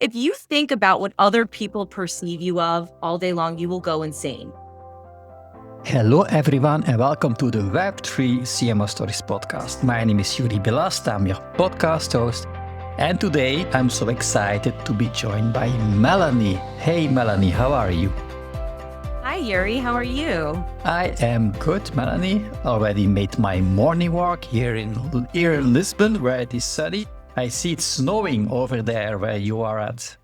If you think about what other people perceive you of all day long, you will go insane. Hello everyone and welcome to the Web3 CMO Stories podcast. My name is Yuri Belast, I'm your podcast host, and today I'm so excited to be joined by Melanie. Hey Melanie, how are you? Hi Yuri, how are you? I am good, Melanie. Already made my morning walk here in Lisbon where it is sunny. I see it's snowing over there where you are at.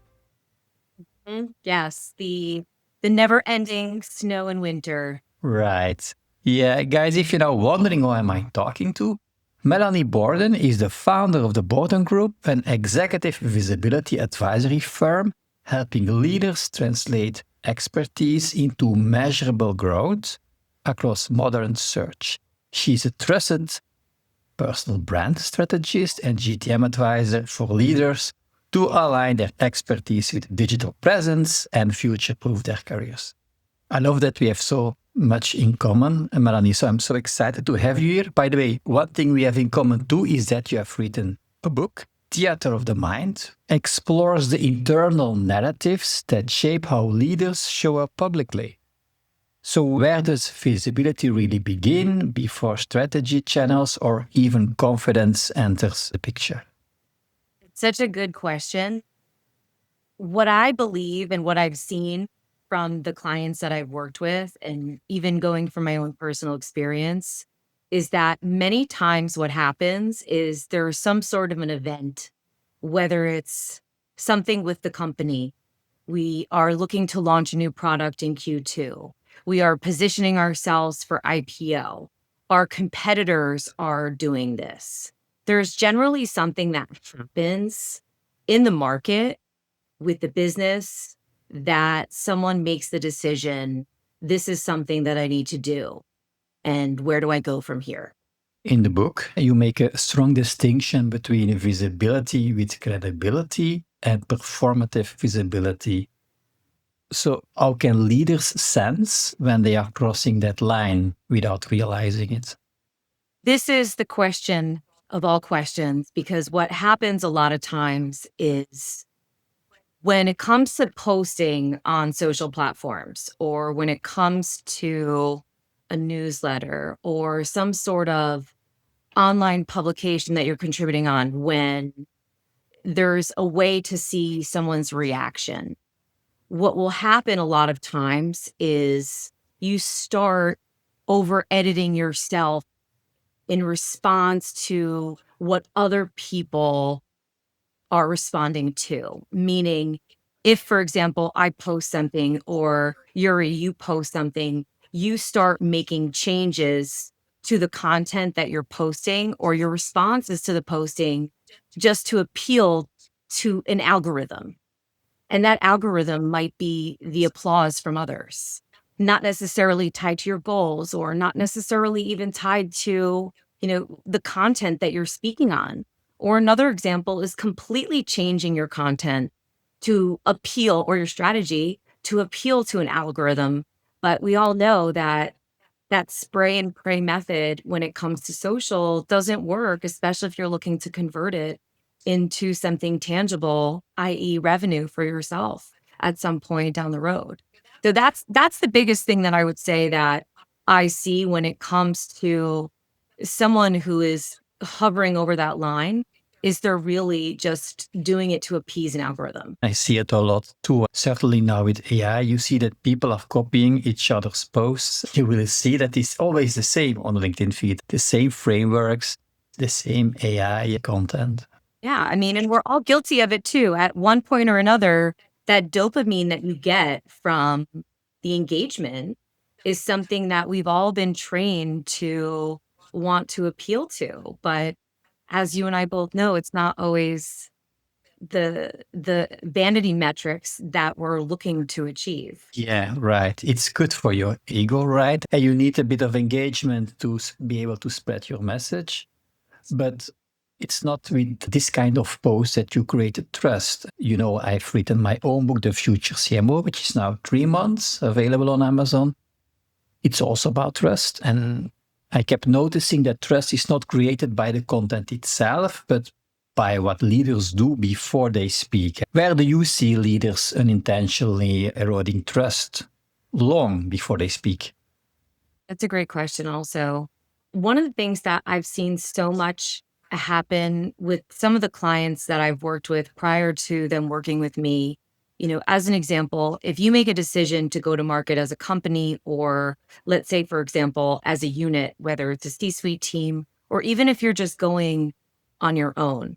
Yes, the never-ending snow and winter. Right. Yeah, guys, if you're now wondering who am I talking to, Melanie Borden is the founder of the Borden Group, an executive visibility advisory firm helping leaders translate expertise into measurable growth across modern search. She's a trusted personal brand strategist and GTM advisor for leaders to align their expertise with digital presence and future-proof their careers. I love that we have so much in common, Melanie, so I'm so excited to have you here. By the way, one thing we have in common too is that you have written a book, Theater of the Mind, explores the internal narratives that shape how leaders show up publicly. So where does visibility really begin before strategy channels or even confidence enters the picture? Such a good question. What I believe and what I've seen from the clients that I've worked with, and even going from my own personal experience, is that many times what happens is there's some sort of an event, whether it's something with the company. We are looking to launch a new product in Q2. We are positioning ourselves for IPO. Our competitors are doing this. There's generally something that happens in the market with the business that someone makes the decision, this is something that I need to do. And where do I go from here? In the book, you make a strong distinction between visibility with credibility and performative visibility. So how can leaders sense when they are crossing that line without realizing it? This is the question of all questions, because what happens a lot of times is when it comes to posting on social platforms, or when it comes to a newsletter or some sort of online publication that you're contributing on, when there's a way to see someone's reaction, what will happen a lot of times is you start over editing yourself in response to what other people are responding to. Meaning, if, for example, I post something, or Yuri, you post something, you start making changes to the content that you're posting or your responses to the posting just to appeal to an algorithm. And that algorithm might be the applause from others, not necessarily tied to your goals, or not necessarily even tied to, the content that you're speaking on. Or another example is completely changing your content to appeal, or your strategy to appeal to an algorithm. But we all know that spray and pray method when it comes to social doesn't work, especially if you're looking to convert it into something tangible, i.e. revenue for yourself at some point down the road. So that's the biggest thing that I would say that I see when it comes to someone who is hovering over that line, is they're really just doing it to appease an algorithm. I see it a lot too. Certainly now with AI, you see that people are copying each other's posts. You will see that it's always the same on the LinkedIn feed, the same frameworks, the same AI content. Yeah, and we're all guilty of it too. At one point or another, that dopamine that you get from the engagement is something that we've all been trained to want to appeal to. But as you and I both know, it's not always the vanity metrics that we're looking to achieve. Yeah, right. It's good for your ego, right? And you need a bit of engagement to be able to spread your message. But it's not with this kind of post that you create trust. I've written my own book, The Future CMO, which is now 3 months available on Amazon. It's also about trust. And I kept noticing that trust is not created by the content itself, but by what leaders do before they speak. Where do you see leaders unintentionally eroding trust long before they speak? That's a great question also. One of the things that I've seen so much happen with some of the clients that I've worked with prior to them working with me, as an example, if you make a decision to go to market as a company, or let's say, for example, as a unit, whether it's a C-suite team, or even if you're just going on your own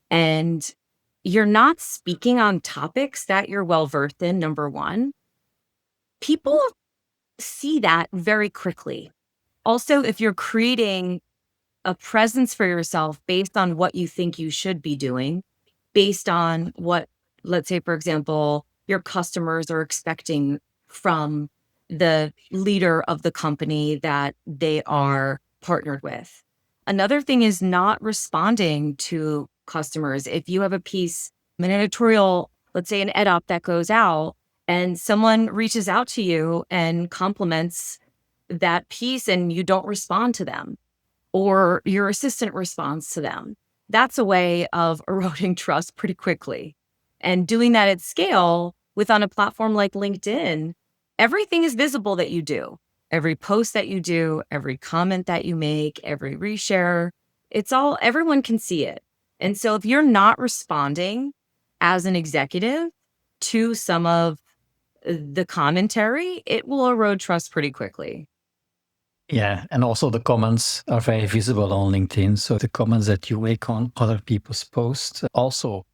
and you're not speaking on topics that you're well versed in, number one, people see that very quickly. Also, if you're creating a presence for yourself based on what you think you should be doing, based on what, let's say, for example, your customers are expecting from the leader of the company that they are partnered with. Another thing is not responding to customers. If you have a piece, an editorial, let's say an ed op that goes out, and someone reaches out to you and compliments that piece and you don't respond to them, or your assistant responds to them, that's a way of eroding trust pretty quickly. And doing that at scale on a platform like LinkedIn, everything is visible that you do. Every post that you do, every comment that you make, every reshare, everyone can see it. And so if you're not responding as an executive to some of the commentary, it will erode trust pretty quickly. Yeah, and also the comments are very visible on LinkedIn. So the comments that you make on other people's posts also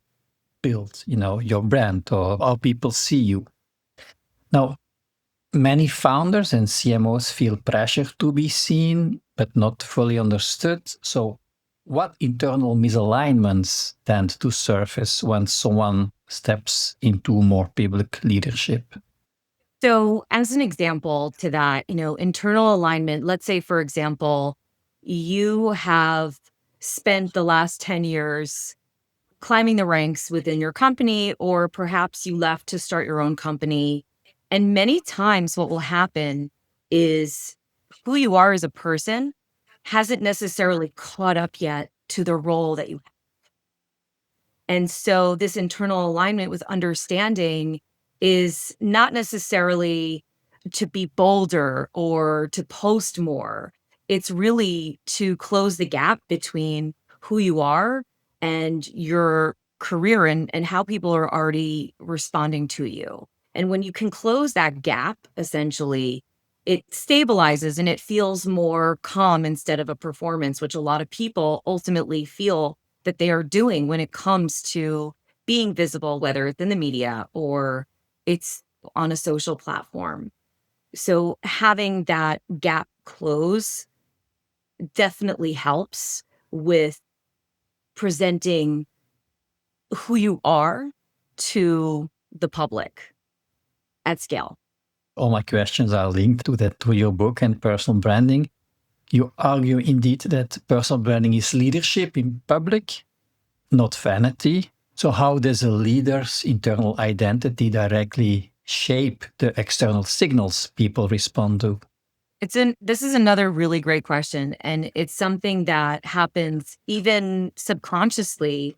build, your brand or how people see you. Now, many founders and CMOs feel pressure to be seen, but not fully understood. So what internal misalignments tend to surface when someone steps into more public leadership? So, as an example to that, internal alignment, let's say, for example, you have spent the last 10 years climbing the ranks within your company, or perhaps you left to start your own company. And many times, what will happen is who you are as a person hasn't necessarily caught up yet to the role that you have. And so, this internal alignment with understanding is not necessarily to be bolder or to post more. It's really to close the gap between who you are and your career, and how people are already responding to you. And when you can close that gap, essentially, it stabilizes and it feels more calm instead of a performance, which a lot of people ultimately feel that they are doing when it comes to being visible, whether it's in the media or it's on a social platform. So having that gap close definitely helps with presenting who you are to the public at scale. All my questions are linked to that, to your book and personal branding. You argue indeed that personal branding is leadership in public, not vanity. So how does a leader's internal identity directly shape the external signals people respond to? This is another really great question, and it's something that happens even subconsciously.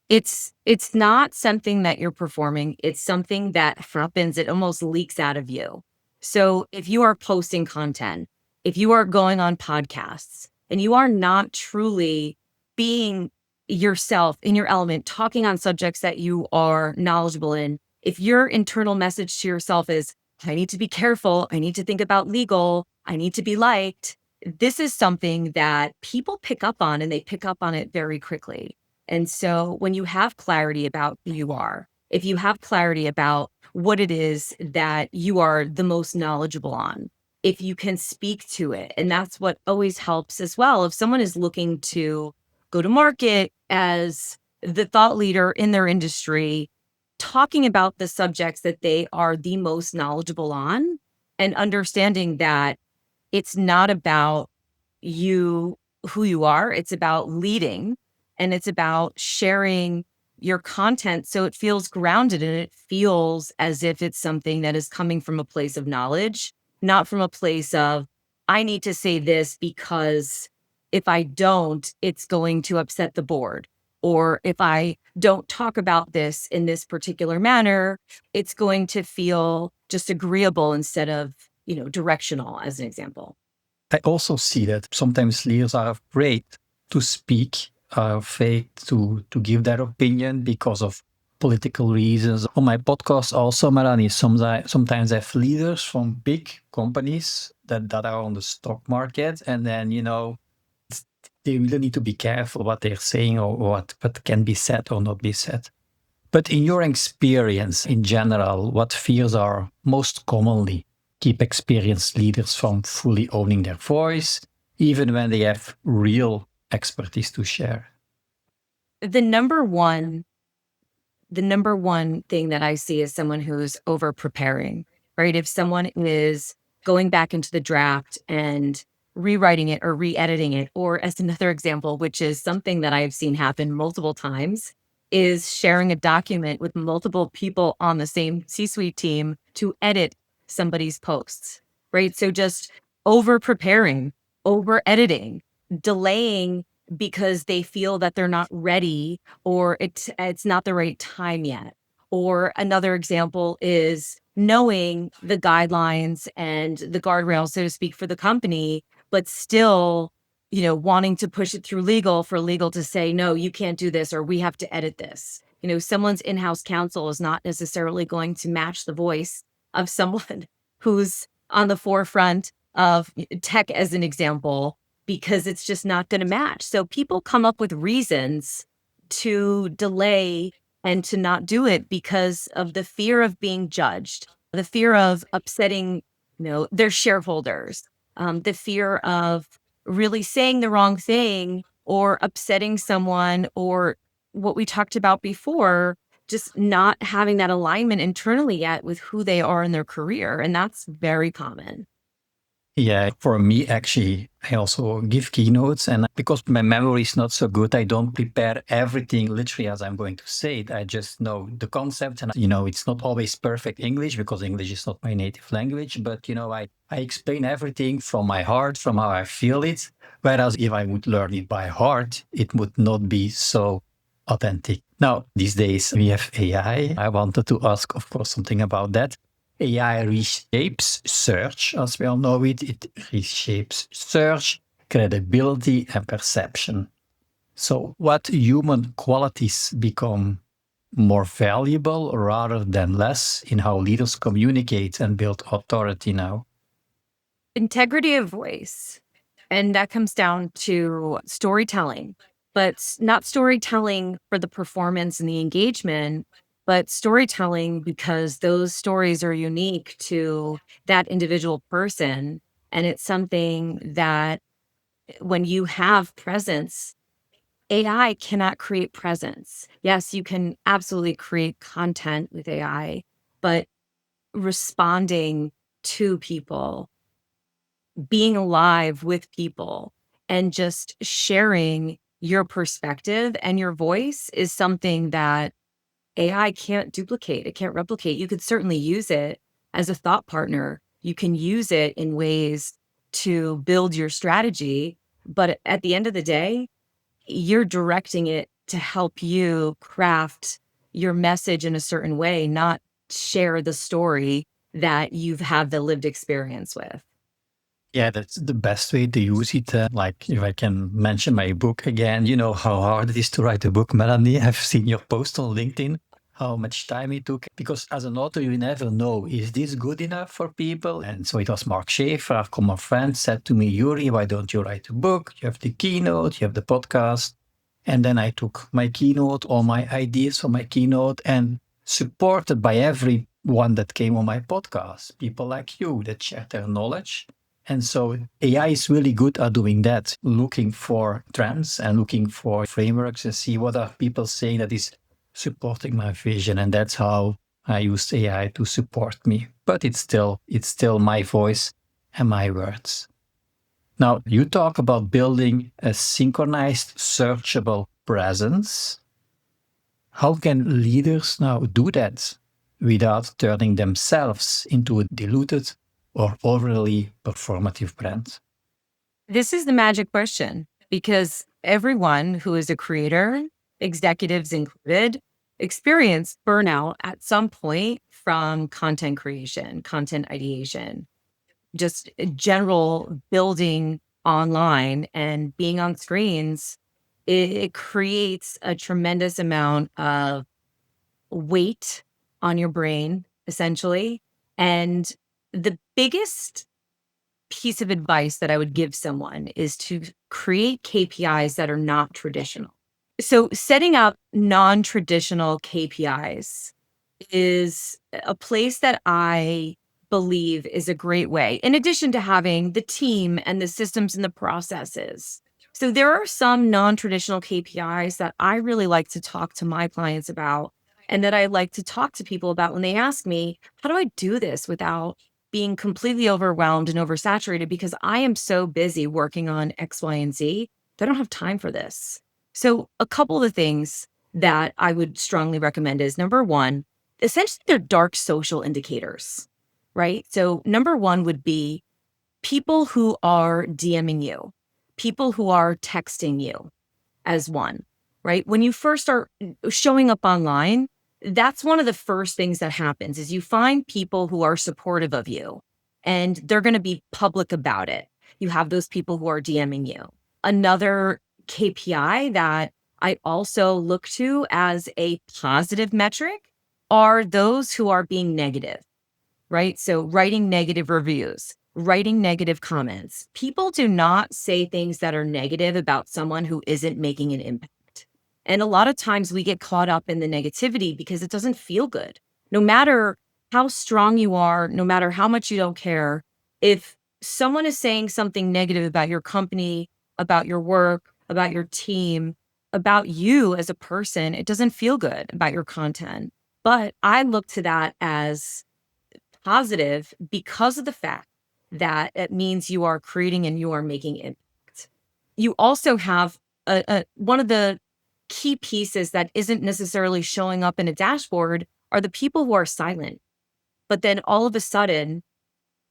It's not something that you're performing. It's something that happens. It almost leaks out of you. So if you are posting content, if you are going on podcasts, and you are not truly being yourself in your element, talking on subjects that you are knowledgeable in, if your internal message to yourself is, I need to be careful, I need to think about legal, I need to be liked, this is something that people pick up on, and they pick up on it very quickly. And so when you have clarity about who you are, if you have clarity about what it is that you are the most knowledgeable on, if you can speak to it, and that's what always helps as well. If someone is looking to go to market as the thought leader in their industry, talking about the subjects that they are the most knowledgeable on, and understanding that it's not about you, who you are, it's about leading, and it's about sharing your content so it feels grounded and it feels as if it's something that is coming from a place of knowledge, not from a place of, I need to say this because if I don't, it's going to upset the board, Or if I don't talk about this in this particular manner, it's going to feel just agreeable instead of, directional, as an example. I also see that sometimes leaders are afraid to speak, are afraid to give their opinion because of political reasons. On my podcast also, Melanie, sometimes I have leaders from big companies that are on the stock market, and then, they really need to be careful what they're saying or what can be said or not be said. But in your experience in general, what fears are most commonly keep experienced leaders from fully owning their voice, even when they have real expertise to share? The number one the number one thing that I see is someone who's over preparing, right? If someone is going back into the draft and rewriting it or re-editing it, or as another example, which is something that I've seen happen multiple times, is sharing a document with multiple people on the same C-suite team to edit somebody's posts, right? So just over preparing, over editing, delaying because they feel that they're not ready or it's not the right time yet. Or another example is knowing the guidelines and the guardrails, so to speak, for the company, but still, wanting to push it through legal for legal to say, no, you can't do this, or we have to edit this. Someone's in-house counsel is not necessarily going to match the voice of someone who's on the forefront of tech, as an example, because it's just not going to match. So people come up with reasons to delay and to not do it because of the fear of being judged, the fear of upsetting, their shareholders, the fear of really saying the wrong thing or upsetting someone, or what we talked about before, just not having that alignment internally yet with who they are in their career. And that's very common. Yeah, for me, actually, I also give keynotes, and because my memory is not so good, I don't prepare everything literally as I'm going to say it. I just know the concept, and it's not always perfect English because English is not my native language, but I explain everything from my heart, from how I feel it. Whereas if I would learn it by heart, it would not be so authentic. Now, these days we have AI. I wanted to ask, of course, something about that. AI reshapes search, as we all know it. It reshapes search, credibility, and perception. So, what human qualities become more valuable rather than less in how leaders communicate and build authority now? Integrity of voice. And that comes down to storytelling, but not storytelling for the performance and the engagement, but storytelling because those stories are unique to that individual person. And it's something that when you have presence, AI cannot create presence. Yes, you can absolutely create content with AI, but responding to people, being alive with people, and just sharing your perspective and your voice is something that AI can't duplicate. It can't replicate. You could certainly use it as a thought partner. You can use it in ways to build your strategy. But at the end of the day, you're directing it to help you craft your message in a certain way, not share the story that you've had the lived experience with. Yeah, that's the best way to use it. Like, if I can mention my book again, you know how hard it is to write a book, Melanie. I've seen your post on LinkedIn, how much time it took. Because as an author, you never know, is this good enough for people? And so it was Mark Schaefer, our common friend, said to me, Yuri, why don't you write a book? You have the keynote, you have the podcast. And then I took my keynote, all my ideas for my keynote, and supported by everyone that came on my podcast, people like you that share their knowledge. And so AI is really good at doing that, looking for trends and looking for frameworks and see what are people saying that is supporting my vision. And that's how I use AI to support me. But it's still my voice and my words. Now, you talk about building a synchronized, searchable presence. How can leaders now do that without turning themselves into a diluted or overly performative brand? This is the magic question because everyone who is a creator executives included, experience burnout at some point from content creation, content ideation, just general building online and being on screens. It creates a tremendous amount of weight on your brain, essentially. And the biggest piece of advice that I would give someone is to create KPIs that are not traditional. So, setting up non traditional KPIs is a place that I believe is a great way, in addition to having the team and the systems and the processes. So, there are some non traditional KPIs that I really like to talk to my clients about, and that I like to talk to people about when they ask me, how do I do this without being completely overwhelmed and oversaturated? Because I am so busy working on X, Y, and Z that I don't have time for this. So, a couple of the things that I would strongly recommend is number one, essentially they're dark social indicators, right? So, number one would be people who are DMing you, people who are texting you as one, right? When you first start showing up online, that's one of the first things that happens is you find people who are supportive of you and they're going to be public about it. You have those people who are DMing you. Another KPI that I also look to as a positive metric are those who are being negative, right? So writing negative reviews, writing negative comments. People do not say things that are negative about someone who isn't making an impact. And a lot of times we get caught up in the negativity because it doesn't feel good. No matter how strong you are, no matter how much you don't care, if someone is saying something negative about your company, about your work, about your team, about you as a person, it doesn't feel good about your content. But I look to that as positive because of the fact that it means you are creating and you are making impact. You also have one of the key pieces that isn't necessarily showing up in a dashboard are the people who are silent. But then all of a sudden,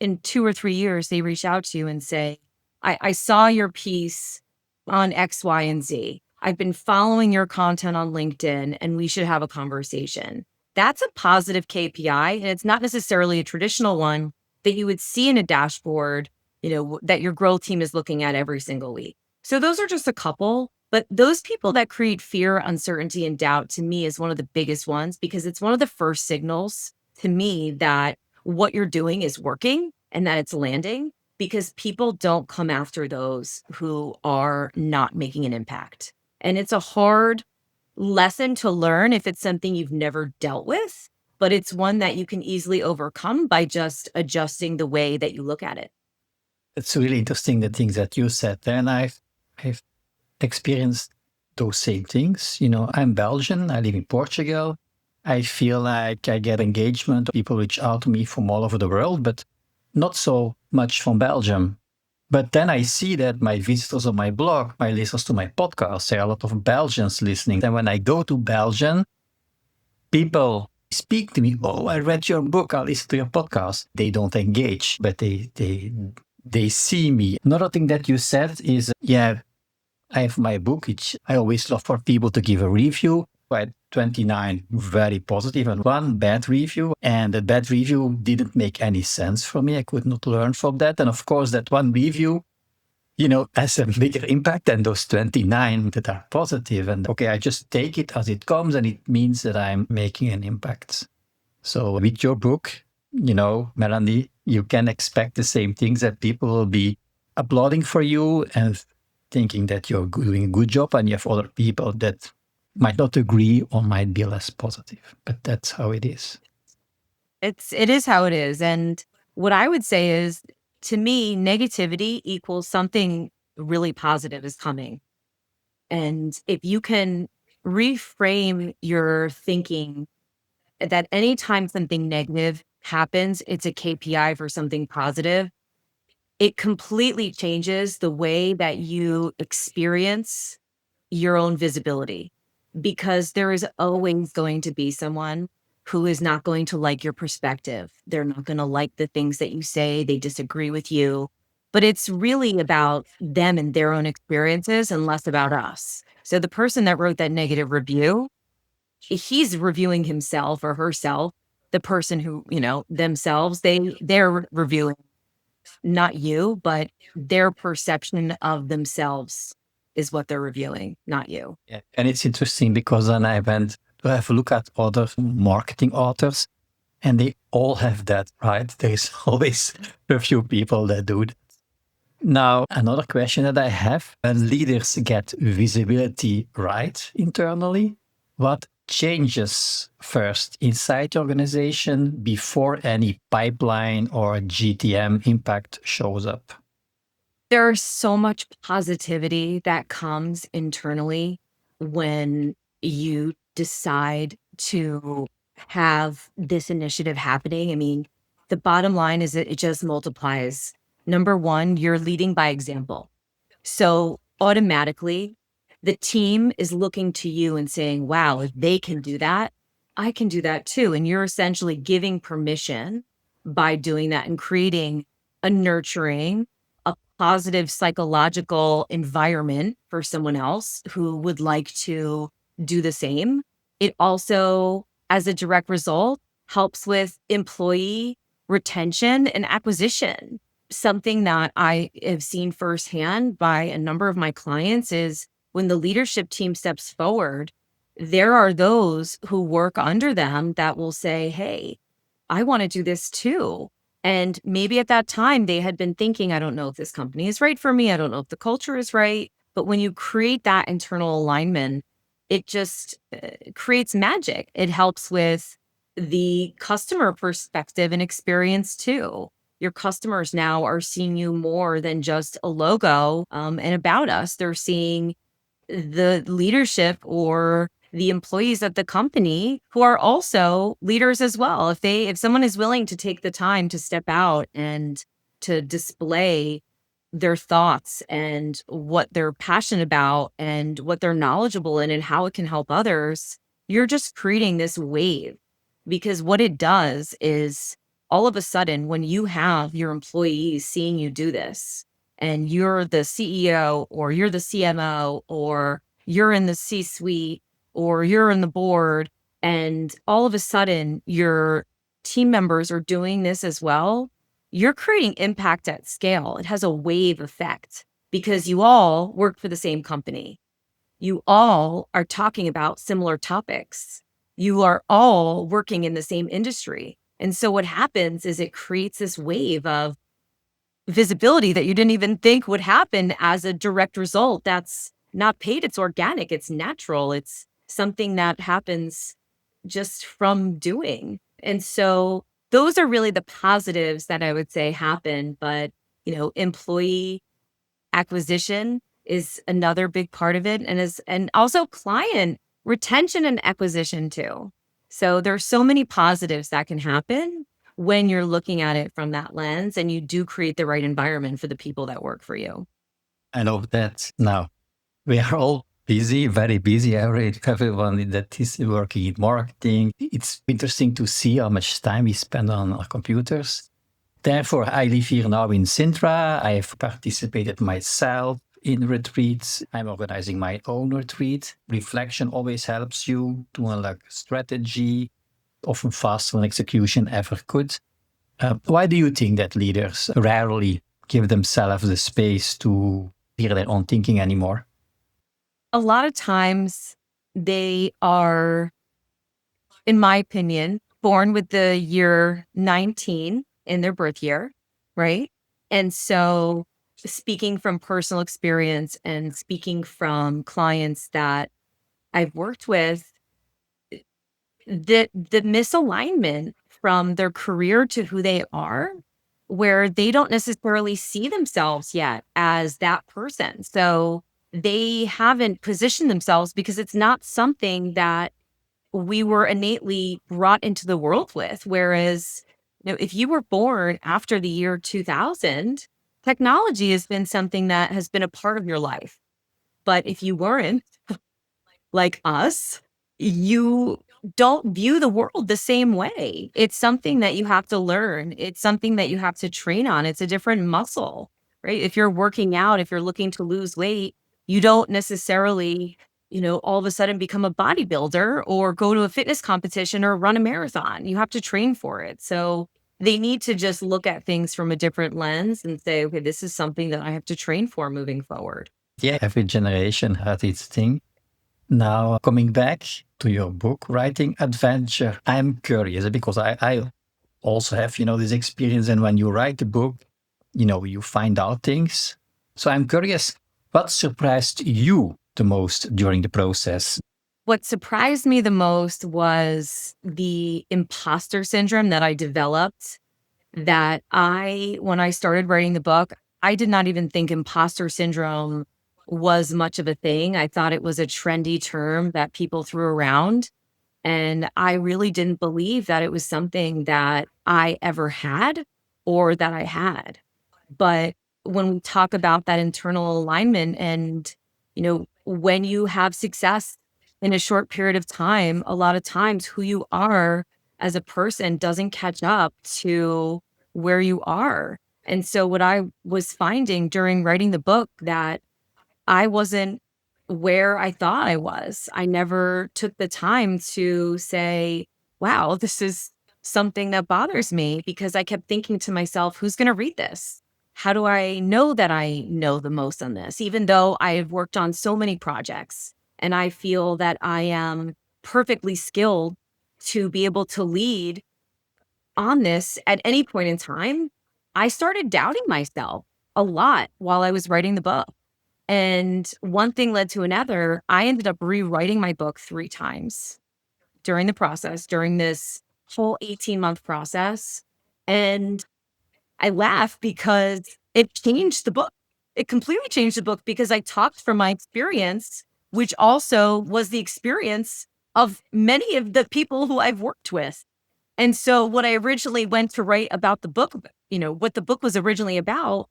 in 2 or 3 years, they reach out to you and say, I saw your piece on X, Y, and Z. I've been following your content on LinkedIn and we should have a conversation. That's a positive KPI. And it's not necessarily a traditional one that you would see in a dashboard, that your growth team is looking at every single week. So those are just a couple, but those people that create fear, uncertainty, and doubt to me is one of the biggest ones because it's one of the first signals to me that what you're doing is working and that it's landing because people don't come after those who are not making an impact. And it's a hard lesson to learn if it's something you've never dealt with, but it's one that you can easily overcome by just adjusting the way that you look at it. It's really interesting the things that you said. And I've experienced those same things. I'm Belgian, I live in Portugal. I feel like I get engagement. People reach out to me from all over the world, but not so much from Belgium. But then I see that my visitors on my blog, my listeners to my podcast, there are a lot of Belgians listening. And when I go to Belgium, people speak to me. Oh, I read your book. I listen to your podcast. They don't engage, but they see me. Another thing that you said is, yeah, I have my book, which I always love for people to give a review. I had 29 very positive and one bad review. And the bad review didn't make any sense for me. I could not learn from that. And of course, that one review, has a bigger impact than those 29 that are positive. And okay, I just take it as it comes and it means that I'm making an impact. So with your book, Melanie, you can expect the same things that people will be applauding for you and thinking that you're doing a good job, and you have other people that might not agree or might be less positive. But that's how it is. It is how it is. And what I would say is, to me, negativity equals something really positive is coming. And if you can reframe your thinking that anytime something negative happens, it's a KPI for something positive, it completely changes the way that you experience your own visibility, because there is always going to be someone who is not going to like your perspective. They're not going to like the things that you say. They disagree with you. but it's really about them and their own experiences and less about us. So the person that wrote that negative review, he's reviewing himself or herself. The person who, themselves, they're reviewing not you, but their perception of themselves is what they're reviewing, not you. Yeah. And it's interesting because then I went to have a look at other marketing authors, and they all have that, right? There is always a few people that do that. Now, another question that I have, when leaders get visibility right internally, what changes first inside the organization before any pipeline or GTM impact shows up? There's so much positivity that comes internally when you decide to have this initiative happening. I mean, the bottom line is that it just multiplies. Number one, you're leading by example. So automatically, the team is looking to you and saying, wow, if they can do that, I can do that too. And you're essentially giving permission by doing that and creating a nurturing, a positive psychological environment for someone else who would like to do the same. It also, as a direct result, helps with employee retention and acquisition. Something that I have seen firsthand by a number of my clients is when the leadership team steps forward, there are those who work under them that will say, hey, I want to do this too. And maybe at that time they had been thinking, I don't know if this company is right for me. I don't know if the culture is right. But when you create that internal alignment, it just creates magic. It helps with the customer perspective and experience too. Your customers now are seeing you more than just a logo and about us. They're seeing the leadership or the employees at the company who are also leaders as well. If someone is willing to take the time to step out and to display their thoughts and what they're passionate about and what they're knowledgeable in and how it can help others, you're just creating this wave. Because what it does is all of a sudden, when you have your employees seeing you do this, and you're the CEO or you're the CMO or you're in the C-suite or you're in the board, and all of a sudden your team members are doing this as well, you're creating impact at scale. It has a wave effect because you all work for the same company. You all are talking about similar topics. You are all working in the same industry. And so what happens is it creates this wave of visibility that you didn't even think would happen as a direct result. That's not paid, it's organic, it's natural, it's something that happens just from doing. And so those are really the positives that I would say happen. But, employee acquisition is another big part of it, and also client retention and acquisition too. So there's so many positives that can happen when you're looking at it from that lens and you do create the right environment for the people that work for you. I love that. Now, we are all busy, very busy. Everyone that is working in marketing. It's interesting to see how much time we spend on our computers. Therefore, I live here now in Sintra. I have participated myself in retreats. I'm organizing my own retreat. Reflection always helps you to unlock strategy, often faster than execution ever could. Why do you think that leaders rarely give themselves the space to hear their own thinking anymore? A lot of times they are, in my opinion, born with the year 19 in their birth year, right? And so, speaking from personal experience and speaking from clients that I've worked with, the misalignment from their career to who they are, where they don't necessarily see themselves yet as that person. So they haven't positioned themselves because it's not something that we were innately brought into the world with. Whereas, if you were born after the year 2000, technology has been something that has been a part of your life. But if you weren't, like us, you don't view the world the same way. It's something that you have to learn. It's something that you have to train on. It's a different muscle. right? If you're working out, if you're looking to lose weight, you don't necessarily, all of a sudden become a bodybuilder or go to a fitness competition or run a marathon. You have to train for it. So they need to just look at things from a different lens and say, okay, this is something that I have to train for moving forward. Yeah, every generation had its thing. Now, coming back to your book writing adventure, I'm curious because I also have, this experience. And when you write a book, you find out things. So I'm curious, what surprised you the most during the process? What surprised me the most was the imposter syndrome that I developed. When I started writing the book, I did not even think imposter syndrome was much of a thing. I thought it was a trendy term that people threw around. And I really didn't believe that it was something that I ever had or that I had. But when we talk about that internal alignment and, when you have success in a short period of time, a lot of times who you are as a person doesn't catch up to where you are. And so what I was finding during writing the book that I wasn't where I thought I was. I never took the time to say, wow, this is something that bothers me because I kept thinking to myself, who's going to read this? How do I know that I know the most on this? Even though I have worked on so many projects and I feel that I am perfectly skilled to be able to lead on this at any point in time, I started doubting myself a lot while I was writing the book. And one thing led to another. I ended up rewriting my book 3 times during the process, during this whole 18-month process. And I laugh because it changed the book. It completely changed the book because I talked from my experience, which also was the experience of many of the people who I've worked with. And so what I originally went to write about the book, what the book was originally about,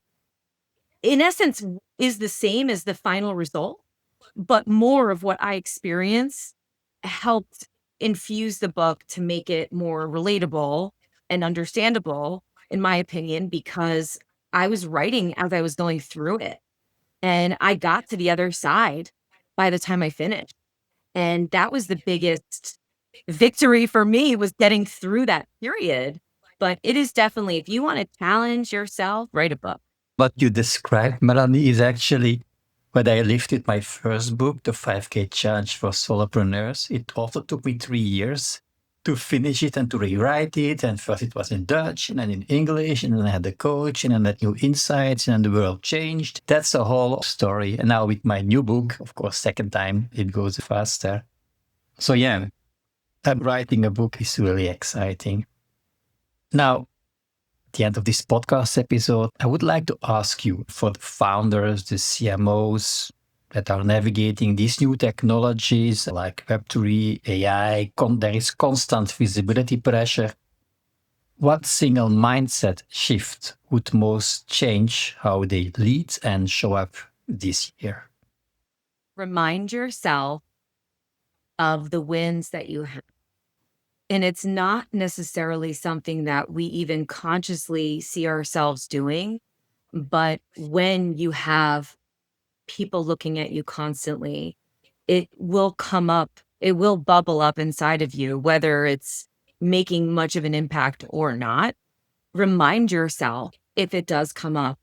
in essence, is the same as the final result, but more of what I experienced helped infuse the book to make it more relatable and understandable, in my opinion, because I was writing as I was going through it. And I got to the other side by the time I finished. And that was the biggest victory for me, was getting through that period. But it is definitely, if you want to challenge yourself, write a book. What you described, Melanie, is actually when I lifted my first book, the 5K Challenge for Solopreneurs. It also took me 3 years to finish it and to rewrite it. And first it was in Dutch and then in English, and then I had the coach and then that new insights, and then the world changed. That's a whole story. And now with my new book, of course, second time, it goes faster. So yeah, writing a book is really exciting. Now, at the end of this podcast episode, I would like to ask you, for the founders, the CMOs that are navigating these new technologies like Web3, AI, there is constant visibility pressure. What single mindset shift would most change how they lead and show up this year? Remind yourself of the wins that you have. And it's not necessarily something that we even consciously see ourselves doing. But when you have people looking at you constantly, it will come up, it will bubble up inside of you, whether it's making much of an impact or not. Remind yourself, if it does come up,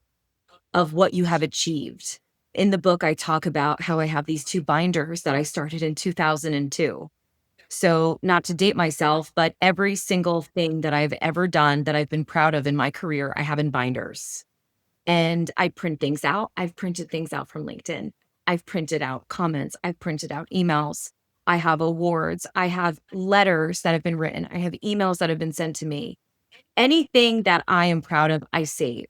of what you have achieved. In the book, I talk about how I have these 2 binders that I started in 2002. So, not to date myself, but every single thing that I've ever done that I've been proud of in my career, I have in binders. And I print things out. I've printed things out from LinkedIn. I've printed out comments. I've printed out emails. I have awards. I have letters that have been written. I have emails that have been sent to me. Anything that I am proud of, I save.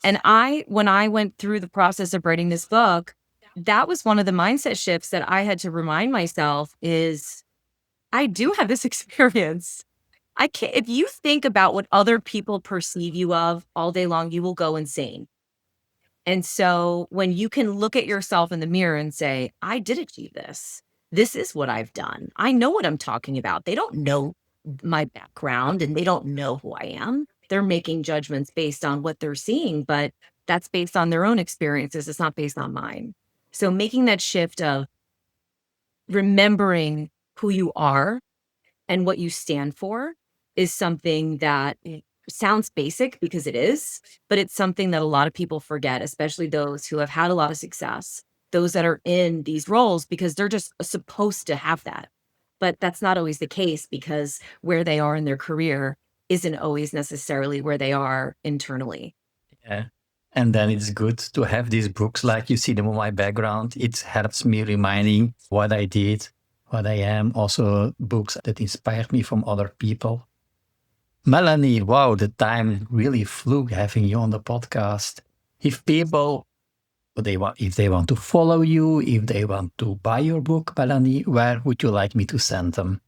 And when I went through the process of writing this book, that was one of the mindset shifts that I had to remind myself is I do have this experience. I can't, if you think about what other people perceive you of all day long, you will go insane. And so when you can look at yourself in the mirror and say, I did achieve this. This is what I've done. I know what I'm talking about. They don't know my background and they don't know who I am. They're making judgments based on what they're seeing. But that's based on their own experiences. It's not based on mine. So making that shift of remembering who you are and what you stand for is something that sounds basic because it is, but it's something that a lot of people forget, especially those who have had a lot of success, those that are in these roles because they're just supposed to have that. But that's not always the case because where they are in their career isn't always necessarily where they are internally. Yeah. And then it's good to have these books, like you see them on my background. It helps me reminding what I did, what I am. Also books that inspired me from other people. Melanie, wow, the time really flew having you on the podcast. If people, if they want to follow you, if they want to buy your book, Melanie, where would you like me to send them?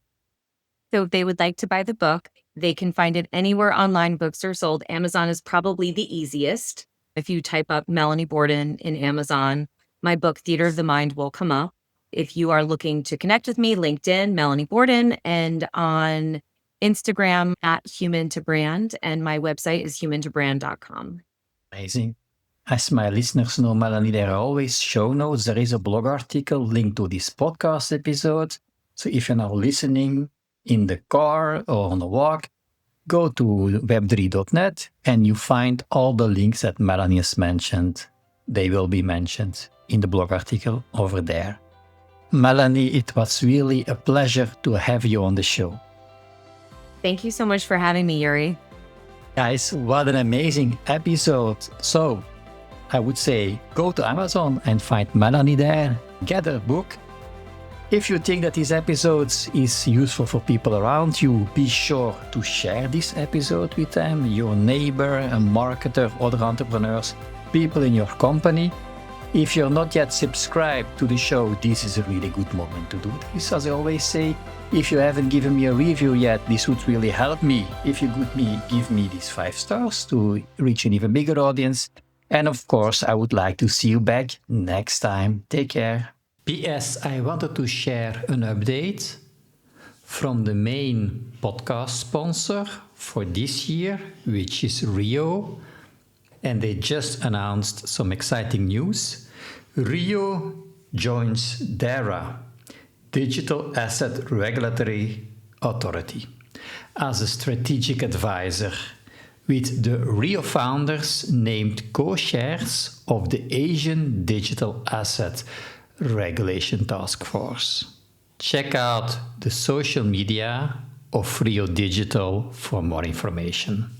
So if they would like to buy the book, they can find it anywhere online books are sold. Amazon is probably the easiest. If you type up Melanie Borden in Amazon, my book, Theater of the Mind, will come up. If you are looking to connect with me, LinkedIn, Melanie Borden, and on Instagram at Human to Brand. And my website is humantobrand.com. Amazing. As my listeners know, Melanie, there are always show notes. There is a blog article linked to this podcast episode. So if you're now listening in the car or on a walk, go to web3.net and you find all the links that Melanie has mentioned. They will be mentioned in the blog article over there. Melanie, it was really a pleasure to have you on the show. Thank you so much for having me, Yuri. Guys, what an amazing episode. So, I would say go to Amazon and find Melanie there, get her book. If you think that this episode is useful for people around you, be sure to share this episode with them, your neighbor, a marketer, other entrepreneurs, people in your company. If you're not yet subscribed to the show, this is a really good moment to do this. As I always say, if you haven't given me a review yet, this would really help me. If you could give me these 5 stars to reach an even bigger audience. And of course, I would like to see you back next time. Take care. P.S. I wanted to share an update from the main podcast sponsor for this year, which is Rio. And they just announced some exciting news. Rio joins DARA, Digital Asset Regulatory Authority, as a strategic advisor, with the Rio founders named co-chairs of the Asian Digital Asset Regulation Task Force. Check out the social media of Rio Digital for more information.